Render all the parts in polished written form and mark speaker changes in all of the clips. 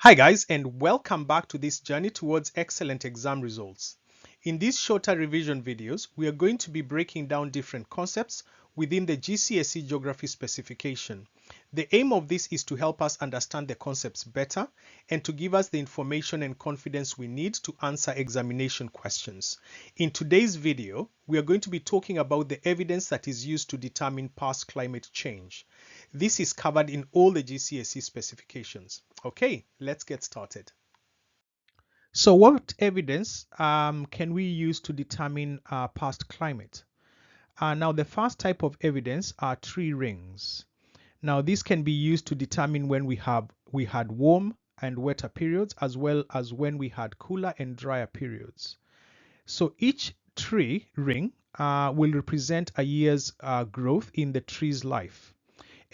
Speaker 1: Hi guys, and welcome back to this journey towards excellent exam results. In these shorter revision videos, we are going to be breaking down different concepts within the GCSE Geography specification. The aim of this is to help us understand the concepts better and to give us the information and confidence we need to answer examination questions. In today's video, we are going to be talking about the evidence that is used to determine past climate change. This is covered in all the GCSE specifications. Okay, let's get started. So what evidence can we use to determine past climate? Now the first type of evidence are tree rings. Now this can be used to determine when we had warm and wetter periods as well as when we had cooler and drier periods. So each tree ring will represent a year's growth in the tree's life.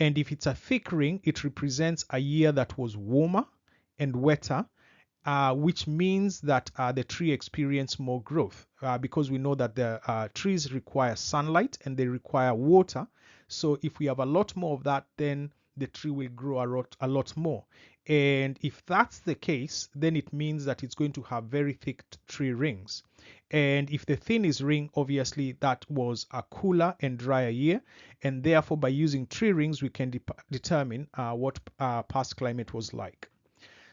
Speaker 1: And if it's a thick ring, it represents a year that was warmer and wetter, which means that the tree experienced more growth because we know that the trees require sunlight and they require water. So if we have a lot more of that, then the tree will grow a lot more. And if that's the case, then it means that it's going to have very thick tree rings. And if the thinnest ring, obviously that was a cooler and drier year. And therefore, by using tree rings, we can determine what past climate was like.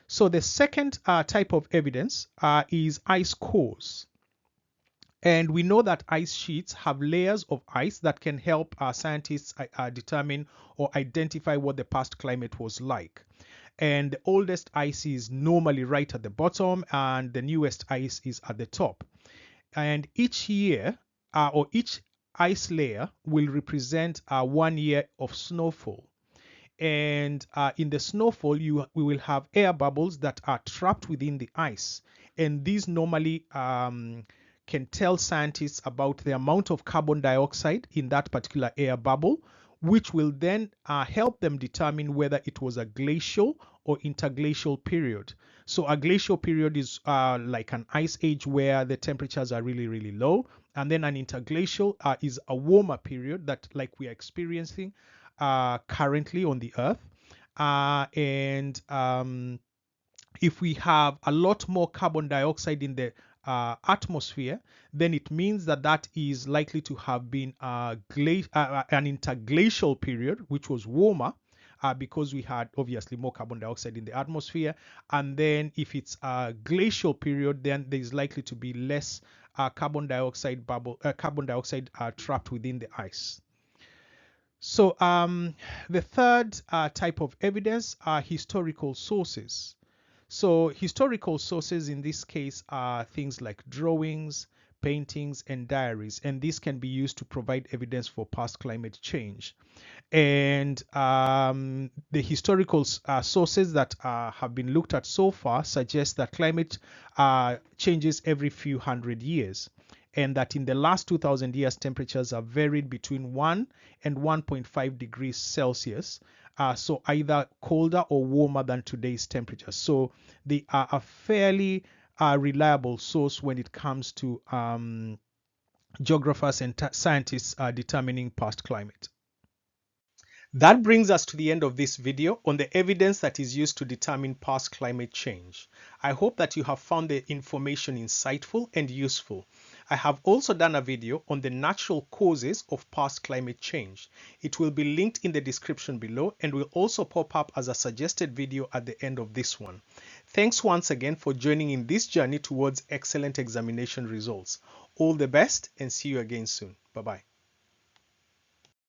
Speaker 1: So the second type of evidence is ice cores. And we know that ice sheets have layers of ice that can help scientists determine or identify what the past climate was like. And the oldest ice is normally right at the bottom and the newest ice is at the top. And each year or each ice layer will represent 1 year of snowfall. And in the snowfall, we will have air bubbles that are trapped within the ice. And these normally can tell scientists about the amount of carbon dioxide in that particular air bubble, which will then help them determine whether it was a glacial or interglacial period. So a glacial period is like an ice age where the temperatures are really, really low. And then an interglacial is a warmer period that like we are experiencing currently on the Earth. And if we have a lot more carbon dioxide in the atmosphere, then it means that that is likely to have been an interglacial period, which was warmer. Because we had obviously more carbon dioxide in the atmosphere, and then if it's a glacial period, then there is likely to be less carbon dioxide trapped within the ice. So the third type of evidence are historical sources. So historical sources in this case are things like drawings, paintings, and diaries, and these can be used to provide evidence for past climate change. And the historical sources that have been looked at so far suggest that climate changes every few hundred years, and that in the last 2000 years, temperatures have varied between 1 and 1.5 degrees Celsius. So either colder or warmer than today's temperatures. So they are a fairly reliable source when it comes to geographers and scientists determining past climate. That brings us to the end of this video on the evidence that is used to determine past climate change. I hope that you have found the information insightful and useful. I have also done a video on the natural causes of past climate change. It will be linked in the description below and will also pop up as a suggested video at the end of this one. Thanks once again for joining in this journey towards excellent examination results. All the best and see you again soon. Bye-bye.